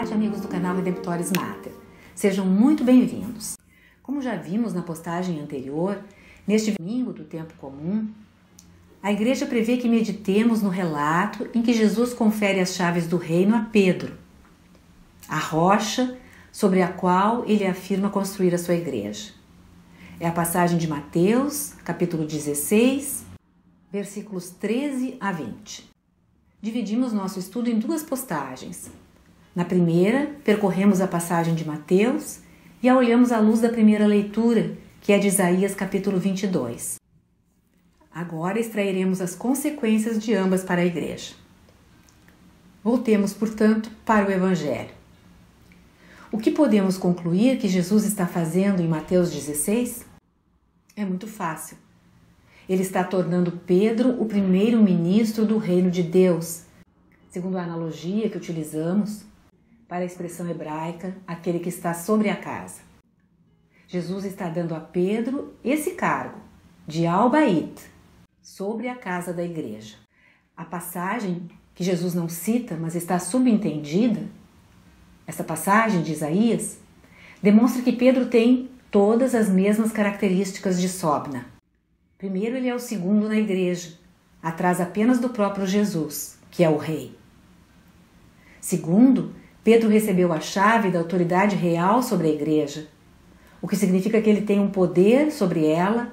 tarde, amigos do canal Redemptoris Mater. Sejam muito bem-vindos. Como já vimos na postagem anterior, neste domingo do tempo comum, a igreja prevê que meditemos no relato em que Jesus confere as chaves do reino a Pedro, a rocha sobre a qual ele afirma construir a sua igreja. É a passagem de Mateus, capítulo 16, versículos 13 a 20. Dividimos nosso estudo em duas postagens. Na primeira, percorremos a passagem de Mateus e a olhamos à luz da primeira leitura, que é de Isaías capítulo 22. Agora extrairemos as consequências de ambas para a igreja. Voltemos, portanto, para o Evangelho. O que podemos concluir que Jesus está fazendo em Mateus 16? É muito fácil. Ele está tornando Pedro o primeiro ministro do reino de Deus, segundo a analogia que utilizamos para a expressão hebraica, aquele que está sobre a casa. Jesus está dando a Pedro esse cargo de Al-Bait, sobre a casa da igreja. A passagem que Jesus não cita, mas está subentendida, essa passagem de Isaías, demonstra que Pedro tem todas as mesmas características de Sobna. Primeiro, ele é o segundo na igreja, atrás apenas do próprio Jesus, que é o rei. Segundo, Pedro recebeu a chave da autoridade real sobre a igreja, o que significa que ele tem um poder sobre ela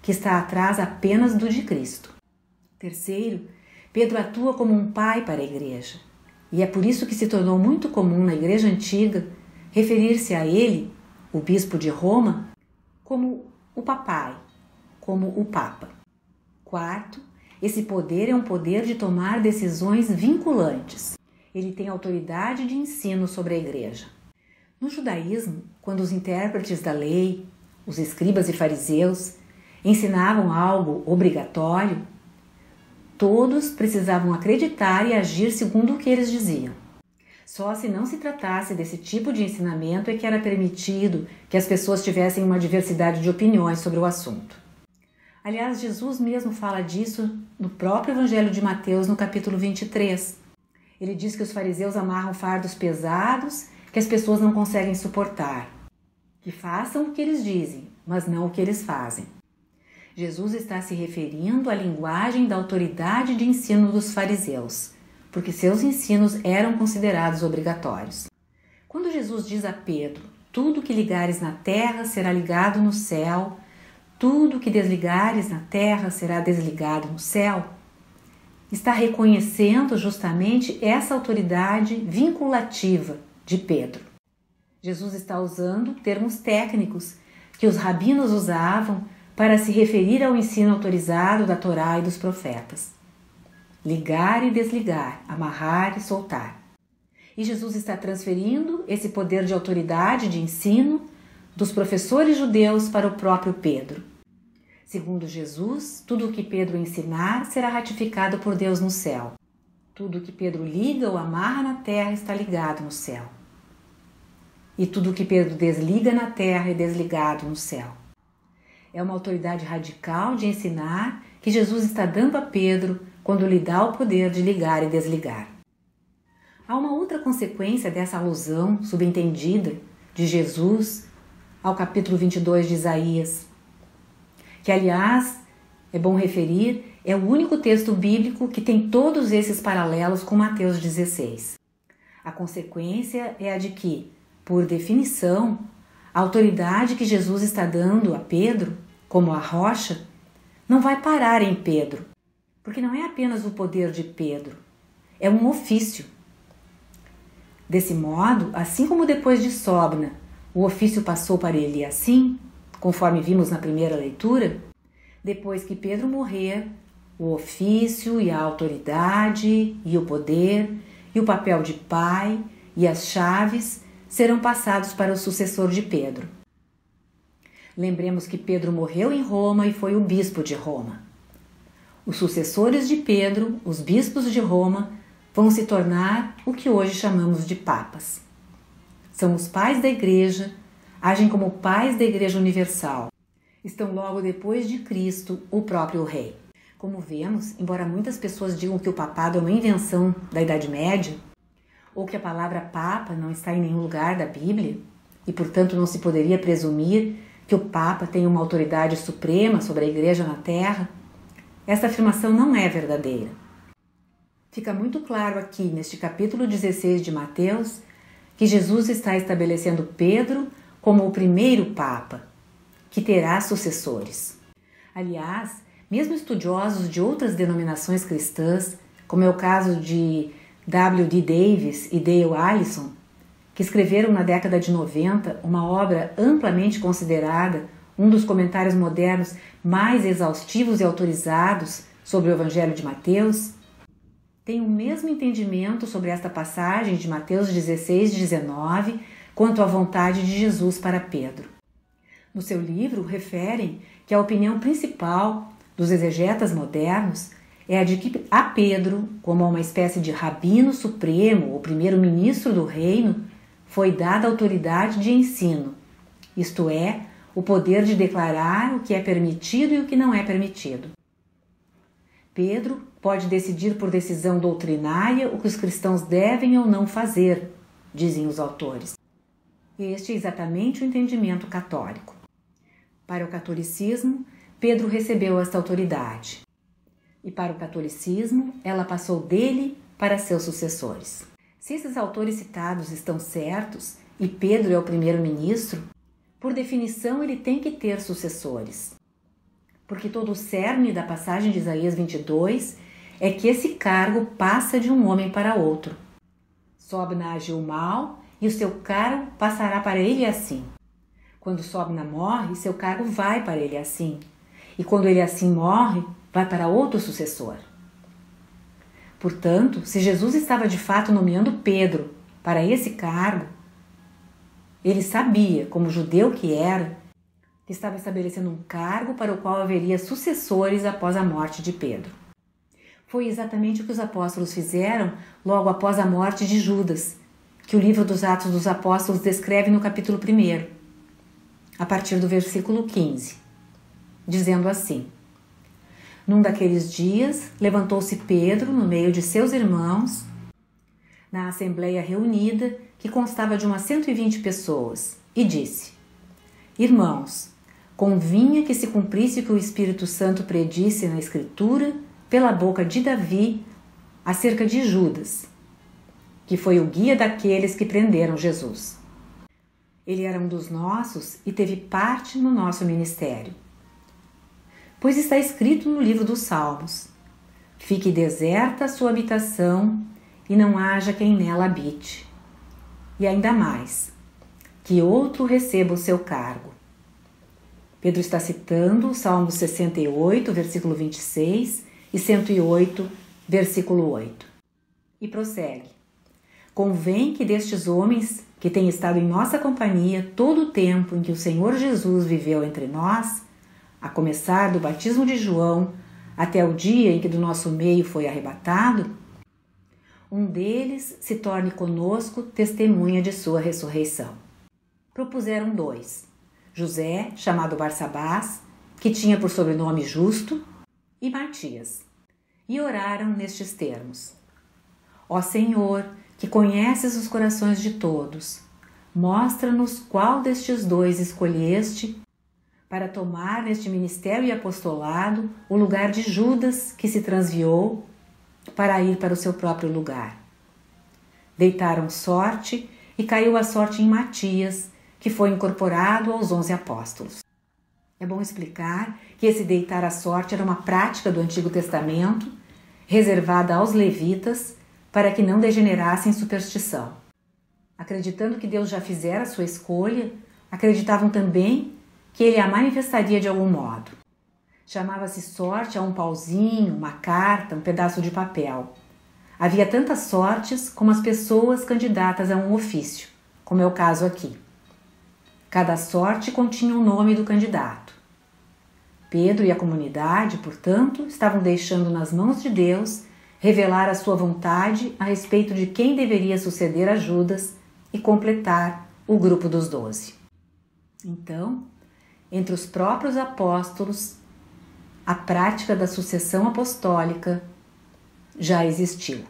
que está atrás apenas do de Cristo. Terceiro, Pedro atua como um pai para a igreja, e é por isso que se tornou muito comum na igreja antiga referir-se a ele, o bispo de Roma, como o papai, como o papa. Quarto, esse poder é um poder de tomar decisões vinculantes. Ele tem autoridade de ensino sobre a igreja. No judaísmo, quando os intérpretes da lei, os escribas e fariseus, ensinavam algo obrigatório, todos precisavam acreditar e agir segundo o que eles diziam. Só se não se tratasse desse tipo de ensinamento é que era permitido que as pessoas tivessem uma diversidade de opiniões sobre o assunto. Aliás, Jesus mesmo fala disso no próprio Evangelho de Mateus, no capítulo 23. Ele diz que os fariseus amarram fardos pesados que as pessoas não conseguem suportar, que façam o que eles dizem, mas não o que eles fazem. Jesus está se referindo à linguagem da autoridade de ensino dos fariseus, porque seus ensinos eram considerados obrigatórios. Quando Jesus diz a Pedro, tudo que ligares na terra será ligado no céu, tudo que desligares na terra será desligado no céu, está reconhecendo justamente essa autoridade vinculativa de Pedro. Jesus está usando termos técnicos que os rabinos usavam para se referir ao ensino autorizado da Torá e dos profetas. Ligar e desligar, amarrar e soltar. E Jesus está transferindo esse poder de autoridade de ensino dos professores judeus para o próprio Pedro. Segundo Jesus, tudo o que Pedro ensinar será ratificado por Deus no céu. Tudo o que Pedro liga ou amarra na terra está ligado no céu. E tudo o que Pedro desliga na terra é desligado no céu. É uma autoridade radical de ensinar que Jesus está dando a Pedro quando lhe dá o poder de ligar e desligar. Há uma outra consequência dessa alusão subentendida de Jesus ao capítulo 22 de Isaías, que, aliás, é bom referir, é o único texto bíblico que tem todos esses paralelos com Mateus 16. A consequência é a de que, por definição, a autoridade que Jesus está dando a Pedro, como a rocha, não vai parar em Pedro, porque não é apenas o poder de Pedro, é um ofício. Desse modo, assim como depois de Sobna, o ofício passou para ele assim, conforme vimos na primeira leitura, depois que Pedro morrer, o ofício e a autoridade e o poder e o papel de pai e as chaves serão passados para o sucessor de Pedro. Lembremos que Pedro morreu em Roma e foi o bispo de Roma. Os sucessores de Pedro, os bispos de Roma, vão se tornar o que hoje chamamos de papas. São os pais da igreja, agem como pais da Igreja Universal. Estão logo depois de Cristo, o próprio Rei. Como vemos, embora muitas pessoas digam que o papado é uma invenção da Idade Média, ou que a palavra Papa não está em nenhum lugar da Bíblia e, portanto, não se poderia presumir que o Papa tem uma autoridade suprema sobre a Igreja na Terra, esta afirmação não é verdadeira. Fica muito claro aqui, neste capítulo 16 de Mateus, que Jesus está estabelecendo Pedro como o primeiro Papa, que terá sucessores. Aliás, mesmo estudiosos de outras denominações cristãs, como é o caso de W.D. Davis e Dale Allison, que escreveram na década de 90 uma obra amplamente considerada um dos comentários modernos mais exaustivos e autorizados sobre o Evangelho de Mateus, tem o mesmo entendimento sobre esta passagem de Mateus 16, 19, quanto à vontade de Jesus para Pedro. No seu livro, referem que a opinião principal dos exegetas modernos é a de que a Pedro, como a uma espécie de rabino supremo ou primeiro-ministro do reino, foi dada autoridade de ensino, isto é, o poder de declarar o que é permitido e o que não é permitido. Pedro pode decidir por decisão doutrinária o que os cristãos devem ou não fazer, dizem os autores. Este é exatamente o entendimento católico. Para o catolicismo, Pedro recebeu esta autoridade. E para o catolicismo, ela passou dele para seus sucessores. Se esses autores citados estão certos e Pedro é o primeiro-ministro, por definição ele tem que ter sucessores. Porque todo o cerne da passagem de Isaías 22 é que esse cargo passa de um homem para outro. Sobna agiu mal e o seu cargo passará para ele assim. Quando Sobna morre, seu cargo vai para ele assim. E quando ele assim morre, vai para outro sucessor. Portanto, se Jesus estava de fato nomeando Pedro para esse cargo, ele sabia, como judeu que era, que estava estabelecendo um cargo para o qual haveria sucessores após a morte de Pedro. Foi exatamente o que os apóstolos fizeram logo após a morte de Judas, que o livro dos Atos dos Apóstolos descreve no capítulo 1, a partir do versículo 15, dizendo assim: Num daqueles dias, levantou-se Pedro no meio de seus irmãos, na assembleia reunida, que constava de umas 120 pessoas, e disse: Irmãos, convinha que se cumprisse o que o Espírito Santo predisse na Escritura pela boca de Davi acerca de Judas, que foi o guia daqueles que prenderam Jesus. Ele era um dos nossos e teve parte no nosso ministério. Pois está escrito no livro dos Salmos: Fique deserta a sua habitação e não haja quem nela habite. E ainda mais, que outro receba o seu cargo. Pedro está citando o Salmo 68, versículo 26 e 108, versículo 8. E prossegue: Convém que destes homens que têm estado em nossa companhia todo o tempo em que o Senhor Jesus viveu entre nós, a começar do batismo de João até o dia em que do nosso meio foi arrebatado, um deles se torne conosco testemunha de sua ressurreição. Propuseram 2, José, chamado Barsabás, que tinha por sobrenome Justo, e Matias, e oraram nestes termos: Ó Senhor, que conheces os corações de todos, mostra-nos qual destes 2 escolheste para tomar neste ministério e apostolado o lugar de Judas, que se transviou para ir para o seu próprio lugar. Deitaram sorte e caiu a sorte em Matias, que foi incorporado aos 11 apóstolos. É bom explicar que esse deitar a sorte era uma prática do Antigo Testamento, reservada aos levitas, para que não degenerassem em superstição. Acreditando que Deus já fizera a sua escolha, acreditavam também que ele a manifestaria de algum modo. Chamava-se sorte a um pauzinho, uma carta, um pedaço de papel. Havia tantas sortes como as pessoas candidatas a um ofício, como é o caso aqui. Cada sorte continha o nome do candidato. Pedro e a comunidade, portanto, estavam deixando nas mãos de Deus revelar a sua vontade a respeito de quem deveria suceder a Judas e completar o grupo dos 12. Então, entre os próprios apóstolos, a prática da sucessão apostólica já existiu.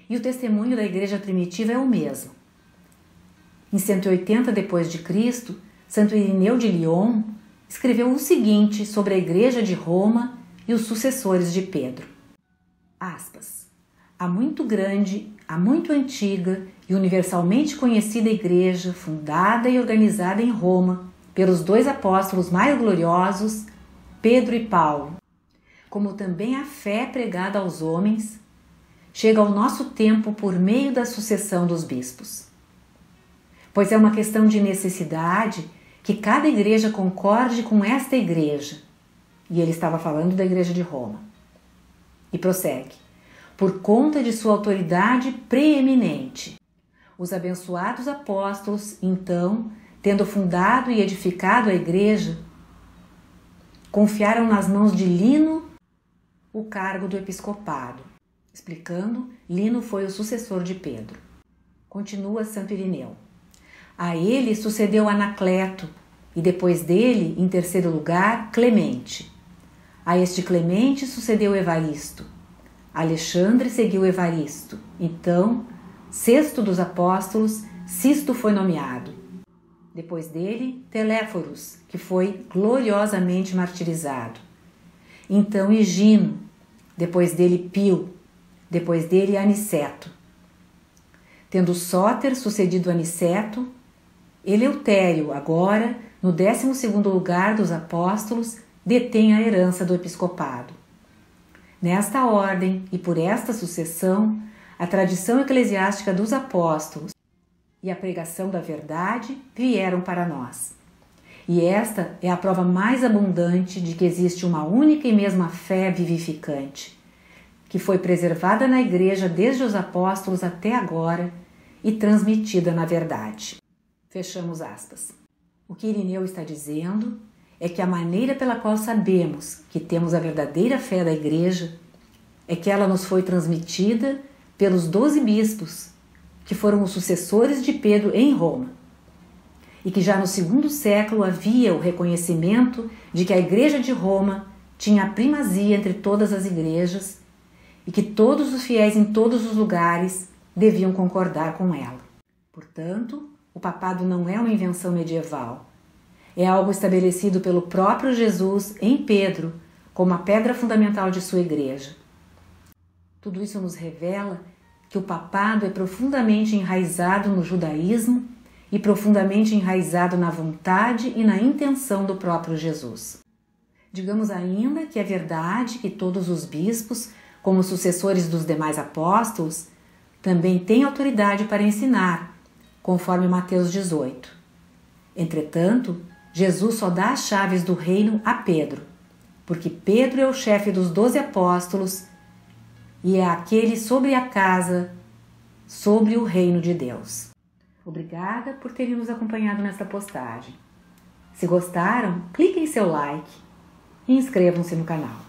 E o testemunho da igreja primitiva é o mesmo. Em 180 d.C., Santo Irineu de Lyon escreveu o seguinte sobre a igreja de Roma e os sucessores de Pedro. Aspas. A muito grande, a muito antiga e universalmente conhecida igreja, fundada e organizada em Roma pelos 2 apóstolos mais gloriosos, Pedro e Paulo, como também a fé pregada aos homens, chega ao nosso tempo por meio da sucessão dos bispos. Pois é uma questão de necessidade que cada igreja concorde com esta igreja. E ele estava falando da igreja de Roma. E prossegue. Por conta de sua autoridade preeminente. Os abençoados apóstolos, então, tendo fundado e edificado a igreja, confiaram nas mãos de Lino o cargo do episcopado. Explicando, Lino foi o sucessor de Pedro. Continua Santo Irineu. A ele sucedeu Anacleto, e depois dele, em terceiro lugar, Clemente. A este Clemente sucedeu Evaristo. Alexandre seguiu Evaristo. Então, sexto dos apóstolos, Sisto foi nomeado. Depois dele, Teléforos, que foi gloriosamente martirizado. Então, Higino. Depois dele, Pio. Depois dele, Aniceto. Tendo Sóter sucedido Aniceto, Eleutério, agora, no 12º lugar dos apóstolos, detém a herança do episcopado. Nesta ordem e por esta sucessão, a tradição eclesiástica dos apóstolos e a pregação da verdade vieram para nós. E esta é a prova mais abundante de que existe uma única e mesma fé vivificante, que foi preservada na Igreja desde os apóstolos até agora e transmitida na verdade. Fechamos aspas. O que Irineu está dizendo é que a maneira pela qual sabemos que temos a verdadeira fé da Igreja é que ela nos foi transmitida pelos 12 bispos, que foram os sucessores de Pedro em Roma, e que já no 2º século havia o reconhecimento de que a Igreja de Roma tinha a primazia entre todas as igrejas e que todos os fiéis em todos os lugares deviam concordar com ela. Portanto, o papado não é uma invenção medieval. É algo estabelecido pelo próprio Jesus em Pedro como a pedra fundamental de sua igreja. Tudo isso nos revela que o papado é profundamente enraizado no judaísmo e profundamente enraizado na vontade e na intenção do próprio Jesus. Digamos ainda que é verdade que todos os bispos, como sucessores dos demais apóstolos, também têm autoridade para ensinar, conforme Mateus 18. Entretanto, Jesus só dá as chaves do reino a Pedro, porque Pedro é o chefe dos 12 apóstolos e é aquele sobre a casa, sobre o reino de Deus. Obrigada por terem nos acompanhado nesta postagem. Se gostaram, cliquem em seu like e inscrevam-se no canal.